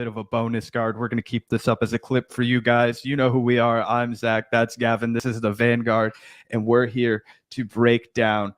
bit of a bonus guard. We're going to keep this up as a clip for you guys. You know who we are. I'm Zach. That's Gavin. This is the Vanguard, and we're here to break down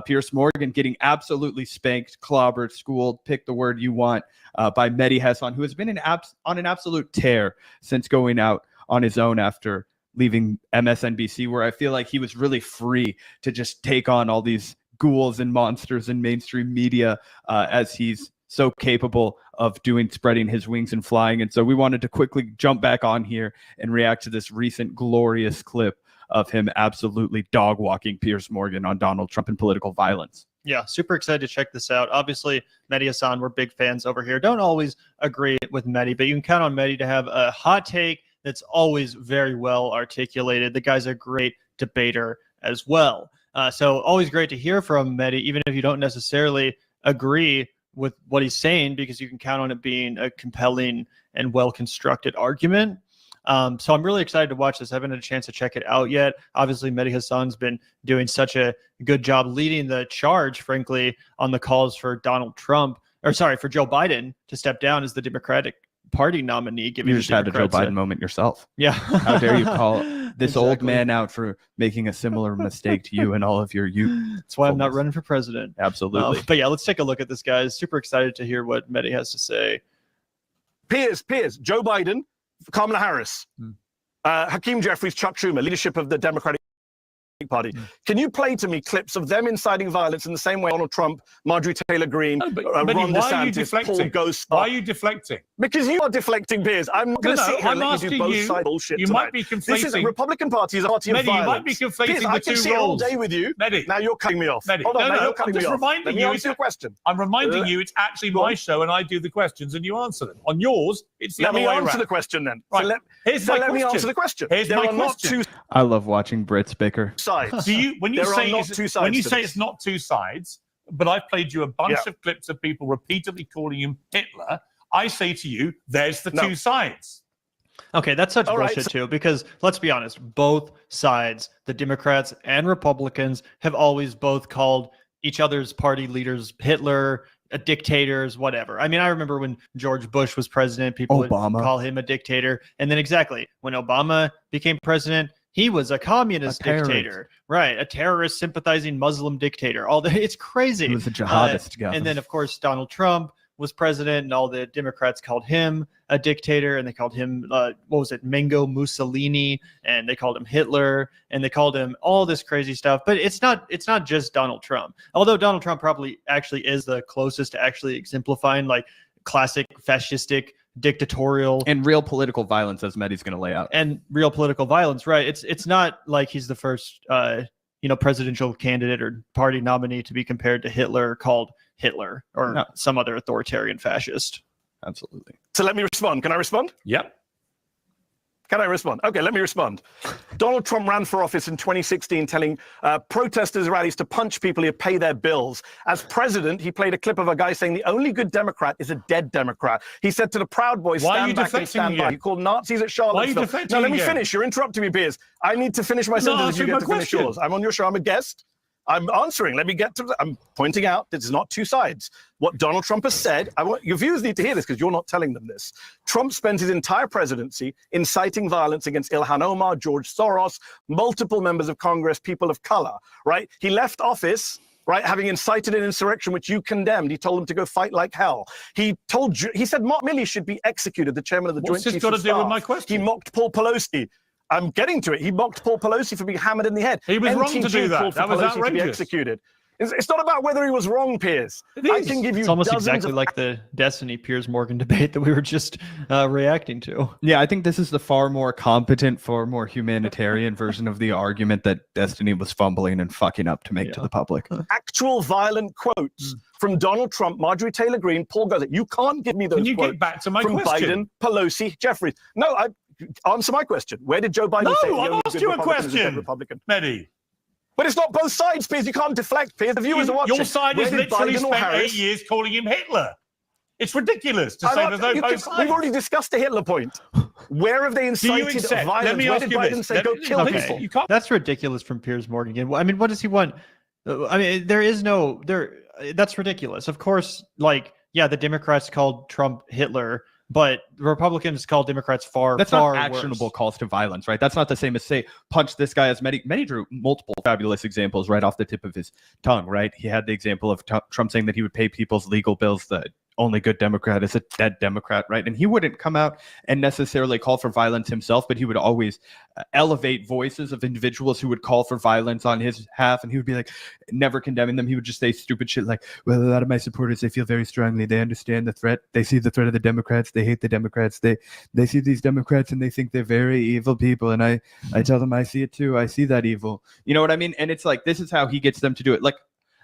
Piers Morgan getting absolutely spanked, clobbered, schooled, pick the word you want, by Mehdi Hasan, who has been on an absolute tear since going out on his own after leaving MSNBC, where I feel like he was really free to just take on all these ghouls and monsters in mainstream media, as he's so capable of doing, spreading his wings and flying. And so we wanted to quickly jump back on here and react to this recent glorious clip of him absolutely dog walking Piers Morgan on Donald Trump and political violence. Yeah, super excited to check this out. Obviously, Mehdi Hasan, we're big fans over here. Don't always agree with Mehdi, but you can count on Mehdi to have a hot take that's always very well articulated. The guy's a great debater as well. So always great to hear from Mehdi, even if you don't necessarily agree with what he's saying, because you can count on it being a compelling and well-constructed argument. So I'm really excited to watch this. I haven't had a chance to check it out yet. Obviously, Mehdi Hasan's been doing such a good job leading the charge, frankly, on the calls for for Joe Biden to step down as the Democratic Party nominee. You just had a Joe Biden moment yourself. Yeah. How dare you call this old man out for making a similar mistake to you and all of your youth. That's why I'm not running for president. Absolutely. But yeah, let's take a look at this, guys. Super excited to hear what Mehdi has to say. Piers, Joe Biden, Kamala Harris, Hakeem Jeffries, Chuck Schumer, leadership of the Democratic Party. Can you play to me clips of them inciting violence in the same way Donald Trump, Marjorie Taylor Greene, Ron DeSantis, Paul Gosar? Why are you deflecting? Because you are deflecting, Piers. I'm not going to sit here and let you do both sides bullshit You tonight. might be conflating. This is a Republican Party is a party of Mehdi, violence. you might be conflating Piers, the I two can sit all roles. day with you. Mehdi. Now you're cutting me off. Mehdi. Hold on, now you're I'm cutting just me off. reminding Let me you. answer your question. I'm reminding you it's actually my show and I do the questions and you answer them. On yours, it's the other way around. Let me answer the question then. Right. So let me answer the question. Here's there my are not question. two I love watching Brits bicker. sides. When you say it's not two sides, but I've played you a bunch of clips of people repeatedly calling him Hitler, I say to you, there's the two sides. Okay, that's such bullshit too, because let's be honest, both sides, the Democrats and Republicans, have always both called each other's party leaders Hitler, dictators, whatever. I mean, I remember when George Bush was president, people would call him a dictator. And then exactly, when Obama became president, he was a communist dictator, right? A terrorist sympathizing Muslim dictator. It's crazy. He was a jihadist. And then, of course, Donald Trump was president, and all the Democrats called him a dictator, and they called him, Mango Mussolini, and they called him Hitler, and they called him all this crazy stuff. But it's not just Donald Trump. Although Donald Trump probably actually is the closest to actually exemplifying like classic fascistic, dictatorial and real political violence, as Mehdi's going to lay out. And real political violence, right? It's not like he's the first presidential candidate or party nominee to be compared to Hitler, called Hitler, or some other authoritarian fascist. Absolutely. So let me respond. Can I respond? Yep. Can I respond? Okay, let me respond. Donald Trump ran for office in 2016 telling protesters rallies to punch people who pay their bills. As president, he played a clip of a guy saying the only good Democrat is a dead Democrat. He said to the Proud Boys, stand back and stand by. He called Nazis at Charlottesville. Now, let me finish. You're interrupting me, Piers. I need to finish my sentence. You get to finish yours. I'm on your show. I'm a guest. I'm answering. Let me get to. I'm pointing out that it's not two sides. What Donald Trump has said. Your viewers need to hear this because you're not telling them this. Trump spent his entire presidency inciting violence against Ilhan Omar, George Soros, multiple members of Congress, people of color. Right? He left office, right, having incited an insurrection which you condemned. He told them to go fight like hell. He said Mark Milley should be executed, the chairman of the Joint Chiefs of Staff. What's this got to do with my question? He mocked Paul Pelosi. I'm getting to it. He mocked Paul Pelosi for being hammered in the head. He was wrong to do that. That was outrageous. To be executed. It's not about whether he was wrong, Piers. I can give you. It's almost exactly like the Destiny Piers Morgan debate that we were just reacting to. Yeah, I think this is the far more competent, far more humanitarian version of the argument that Destiny was fumbling and fucking up to make to the public. Actual violent quotes from Donald Trump, Marjorie Taylor Greene, Paul Gosar. You can't give me those. Can you quotes get back to my from question? Biden, Pelosi, Jeffries. No, answer my question. Where did Joe Biden say? No, I've asked you a question, Mehdi. But it's not both sides, Piers. You can't deflect, Piers. The viewers are watching. Your side has literally spent 8 years calling him Hitler. It's ridiculous to say there's no both sides. We've already discussed the Hitler point. Where have they incited violence? Where did Biden say go kill people? That's ridiculous from Piers Morgan. I mean, what does he want? I mean, that's ridiculous. Of course, the Democrats called Trump Hitler, but Republicans call Democrats That's far not actionable worse. calls to violence, right? That's not the same as say punch this guy. As Mehdi drew multiple fabulous examples right off the tip of his tongue, right? He had the example of Trump saying that he would pay people's legal bills. The only good Democrat is a dead Democrat, right? And he wouldn't come out and necessarily call for violence himself, but he would always elevate voices of individuals who would call for violence on his behalf, and he would be like, never condemning them. He would just say stupid shit like, well, a lot of my supporters, they feel very strongly. They understand the threat. They see the threat of the Democrats. They hate the Democrats. They see these Democrats and they think they're very evil people. And I tell them I see it too. I see that evil. You know what I mean? And it's like, this is how he gets them to do it. Like,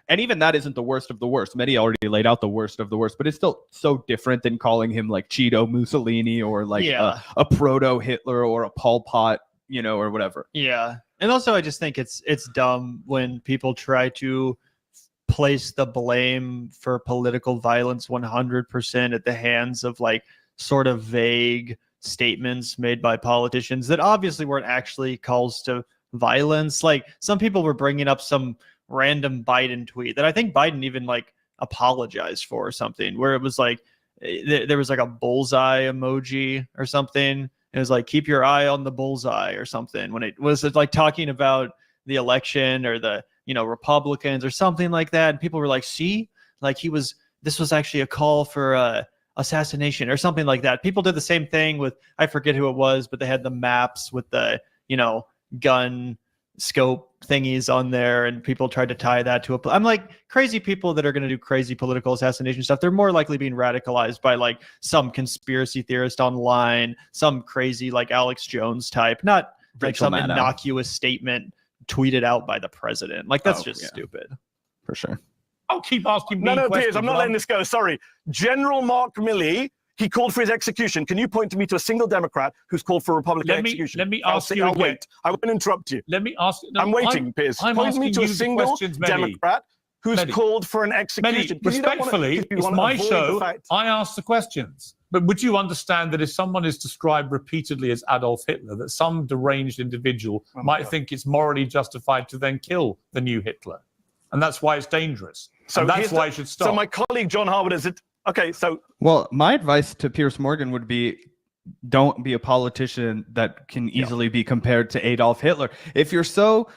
and even that isn't the worst of the worst. Mehdi already laid out the worst of the worst, but it's still so different than calling him like Cheeto Mussolini or like a proto Hitler or a Pol Pot, you know, or whatever. Yeah. And also I just think it's dumb when people try to place the blame for political violence 100% at the hands of like sort of vague statements made by politicians that obviously weren't actually calls to violence. Like some people were bringing up some random Biden tweet that I think Biden even like apologized for or something, where it was like there was like a bullseye emoji or something. It was like, keep your eye on the bullseye or something, when it was like talking about the election or the, you know, Republicans or something like that. And people were like, see, like this was actually a call for assassination or something like that. People did the same thing with, I forget who it was, but they had the maps with the, you know, gun scope thingies on there, and people tried to tie that to I'm like, crazy people that are going to do crazy political assassination stuff, they're more likely being radicalized by like some conspiracy theorist online, some crazy like Alex Jones type, not like some innocuous statement tweeted out by the president. Like that's just stupid. For sure. I'll keep asking me No, questions. Piers, I'm not letting this go. Sorry. General Mark Milley, he called for his execution. Can you point to me to a single Democrat who's called for Republican execution? Let me ask you I'll again. wait. I won't interrupt you. Let me ask. No, I'm waiting, Piers. Point me to a single Democrat who's called for an execution. Mehdi, respectfully, it's my show. I ask the questions. But would you understand that if someone is described repeatedly as Adolf Hitler, that some deranged individual might think it's morally justified to then kill the new Hitler? And that's why it's dangerous. So and that's why it should stop. So my colleague John Harwood is it. Okay, so well, my advice to Piers Morgan would be, don't be a politician that can easily be compared to Adolf Hitler. If you're so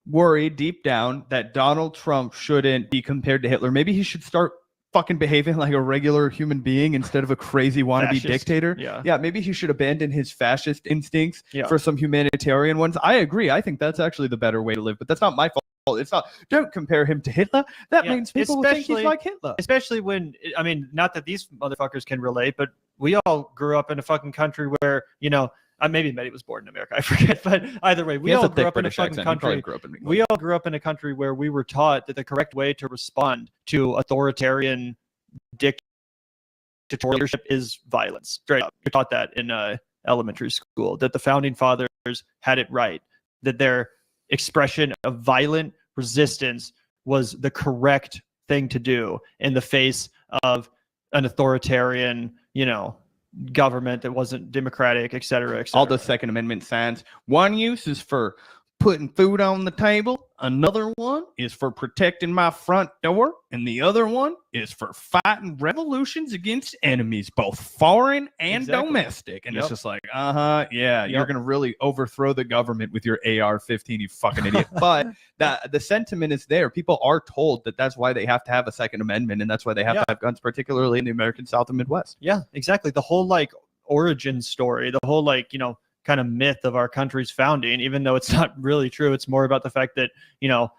worried deep down that Donald Trump shouldn't be compared to Hitler, maybe he should start fucking behaving like a regular human being instead of a crazy wannabe dictator. Yeah, maybe he should abandon his fascist instincts for some humanitarian ones. I agree. I think that's actually the better way to live, but that's not my fault. It's not, don't compare him to Hitler. That means people will think he's like Hitler. Especially when, I mean, not that these motherfuckers can relate, but we all grew up in a fucking country where, you know, maybe Mehdi was born in America, I forget, but either way, we all grew up in a fucking country. We all grew up in a country where we were taught that the correct way to respond to authoritarian dictatorship is violence. Straight up. We taught that in elementary school, that the founding fathers had it right, that their expression of violent resistance was the correct thing to do in the face of an authoritarian, you know, government that wasn't democratic, et cetera, et cetera. All the Second Amendment signs. One use is for putting food on the table. Another one is for protecting my front door. And the other one is for fighting revolutions against enemies, both foreign and domestic. And it's just like, you're going to really overthrow the government with your AR-15, you fucking idiot. But the sentiment is there. People are told that that's why they have to have a Second Amendment, and that's why they have to have guns, particularly in the American South and Midwest. Yeah, exactly. The whole like origin story, the whole like, you know, kind of myth of our country's founding, even though it's not really true. It's more about the fact that, you know,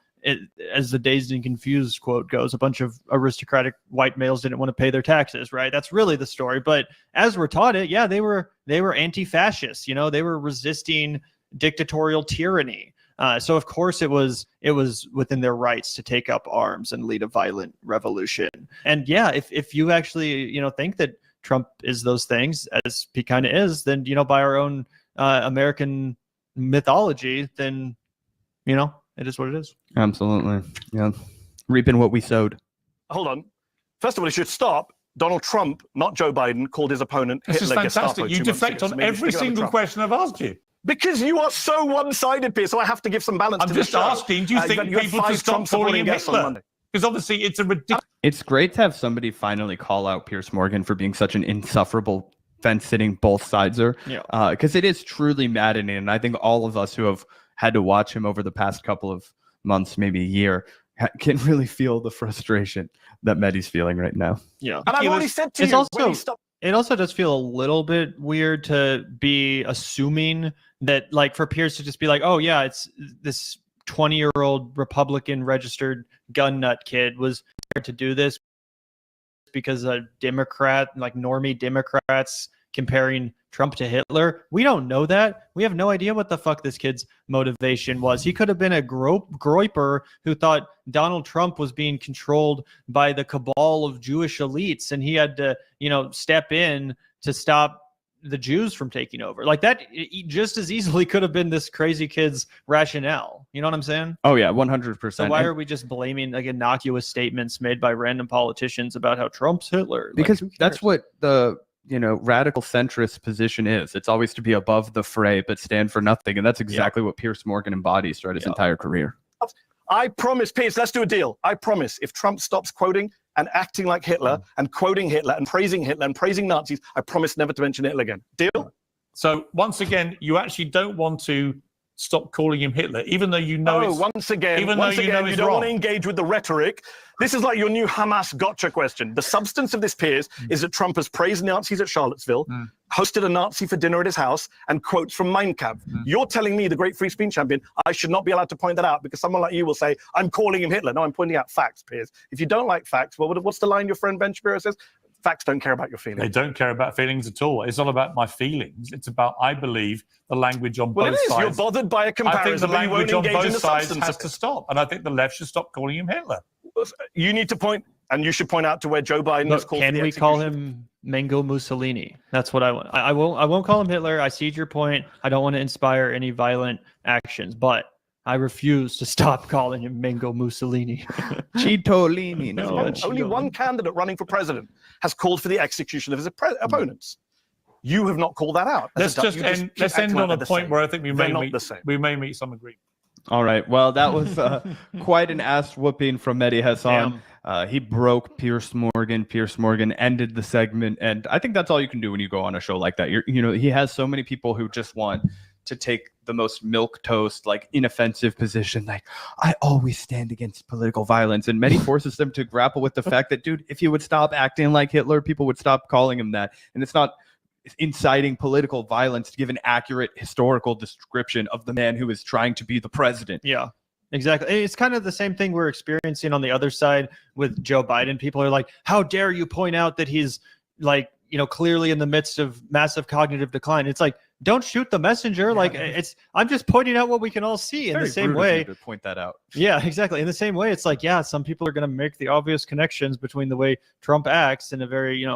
as the Dazed and Confused quote goes, a bunch of aristocratic white males didn't want to pay their taxes, right? That's really the story. But as we're taught it, they were anti-fascists, you know, they were resisting dictatorial tyranny. So of course it was within their rights to take up arms and lead a violent revolution. And if you actually, you know, think that Trump is those things, as he kind of is, then, you know, by our own American mythology, then, you know, it is what it is. Absolutely. Yeah. Reaping what we sowed. Hold on. First of all, it should stop. Donald Trump, not Joe Biden, called his opponent This Hitler. is fantastic. You deflect on every single question I've asked you. Because you are so one-sided, Piers, so I have to give some balance to this show. I'm just asking, do you think people should stop calling him Hitler? Because obviously it's a ridiculous... It's great to have somebody finally call out Piers Morgan for being such an insufferable fence sitting both sides are. Yeah. Because it is truly maddening. And I think all of us who have had to watch him over the past couple of months, maybe a year, can really feel the frustration that Mehdi's feeling right now. Yeah. And I've already said to you, when he stopped. It also does feel a little bit weird to be assuming that, like, for Piers to just be like, oh, yeah, it's this 20-year-old Republican registered gun nut kid was to do this because a Democrat, like normie Democrats, comparing Trump to Hitler. We don't know that. We have no idea what the fuck this kid's motivation was. He could have been a groiper who thought Donald Trump was being controlled by the cabal of Jewish elites, and he had to, step in to stop the Jews from taking over. Like that just as easily could have been this crazy kid's rationale. You know what I'm saying? Oh yeah, 100%. So why are we just blaming like innocuous statements made by random politicians about how Trump's Hitler? Because that's what the radical centrist position is. It's always to be above the fray but stand for nothing, and that's exactly what Piers Morgan embodies throughout his entire career. I promise, Piers, let's do a deal. I promise, if Trump stops quoting and acting like Hitler and quoting Hitler and praising Nazis, I promise never to mention Hitler again. Deal? So once again, you actually don't want to stop calling him Hitler, even though you know once again, you don't want to engage with the rhetoric. This is like your new Hamas gotcha question. The substance of this, Piers, is that Trump has praised Nazis at Charlottesville, hosted a Nazi for dinner at his house, and quotes from Mein Kampf. You're telling me, the great free speech champion, I should not be allowed to point that out because someone like you will say, I'm calling him Hitler. No, I'm pointing out facts, Piers. If you don't like facts, well, what's the line your friend Ben Shapiro says? Facts don't care about your feelings. They don't care about feelings at all. It's not about my feelings. It's about, I believe, the language on both sides. You're bothered by a comparison. I think the language on both sides has has to stop. And I think the left should stop calling him Hitler. You need to point, and you should point out to where Joe Biden has called. Can we call him Mango Mussolini? That's what I want. I won't call him Hitler. I cede your point. I don't want to inspire any violent actions, but I refuse to stop calling him Mango Mussolini. Citolini. No. Only one candidate running for president has called for the execution of his opponents. You have not called that out. Let's end on a point where I think we may meet some agreement. All right. Well, that was quite an ass whooping from Mehdi Hasan. He broke Piers Morgan. Piers Morgan ended the segment, and I think that's all you can do when you go on a show like that. He has so many people who just want to take the most milquetoast, like inoffensive position, like I always stand against political violence, and Mehdi forces them to grapple with the fact that, dude, if he would stop acting like Hitler, people would stop calling him that, and it's not inciting political violence to give an accurate historical description of the man who is trying to be the president. Yeah, exactly. It's kind of the same thing we're experiencing on the other side with Joe Biden. People are like, how dare you point out that he's like, clearly in the midst of massive cognitive decline. It's like, don't shoot the messenger. Yeah. I'm just pointing out what we can all see in the same way. To point that out. Yeah, exactly. In the same way, it's like, yeah, some people are going to make the obvious connections between the way Trump acts in a very,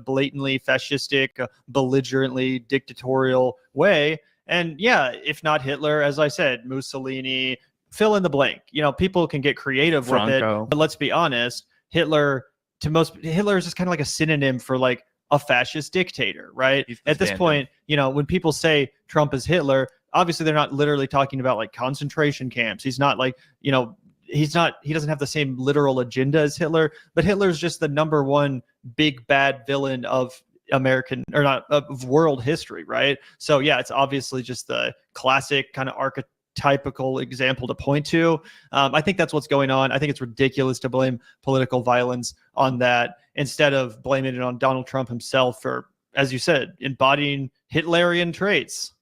blatantly fascistic, belligerently dictatorial way. And yeah, if not Hitler, as I said, Mussolini, fill in the blank. People can get creative with it, but let's be honest, Hitler is just kind of like a synonym for like a fascist dictator, right? At this point, when people say Trump is Hitler, obviously they're not literally talking about like concentration camps. He's not like, he doesn't have the same literal agenda as Hitler, but Hitler's just the number one big bad villain of of world history, right? So yeah, it's obviously just the classic kind of archetypical example to point to. I think that's what's going on. I think it's ridiculous to blame political violence on that instead of blaming it on Donald Trump himself for, as you said, embodying Hitlerian traits.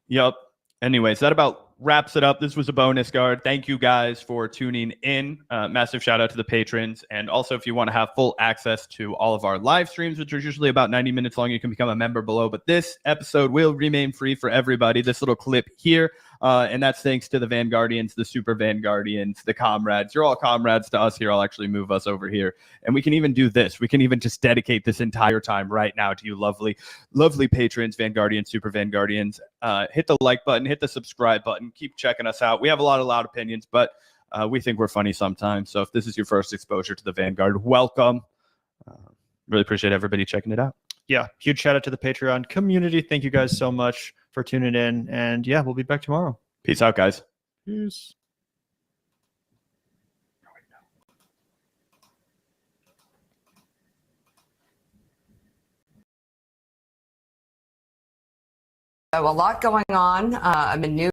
Yep. Anyways, that about wraps it up. This was a bonus guard. Thank you guys for tuning in. Massive shout out to the patrons. And also, if you want to have full access to all of our live streams, which are usually about 90 minutes long, you can become a member below. But this episode will remain free for everybody. This little clip here. And that's thanks to the Vanguardians, the Super Vanguardians, the comrades. You're all comrades to us here. I'll actually move us over here. And we can even do this. We can even just dedicate this entire time right now to you lovely, lovely patrons, Vanguardians, Super Vanguardians. Hit the like button, hit the subscribe button. Keep checking us out. We have a lot of loud opinions, but we think we're funny sometimes. So if this is your first exposure to the Vanguard, welcome. Really appreciate everybody checking it out. Yeah, huge shout out to the Patreon community. Thank you guys so much for tuning in. And yeah, we'll be back tomorrow. Peace out, guys. Peace. a lot going on. I'm in New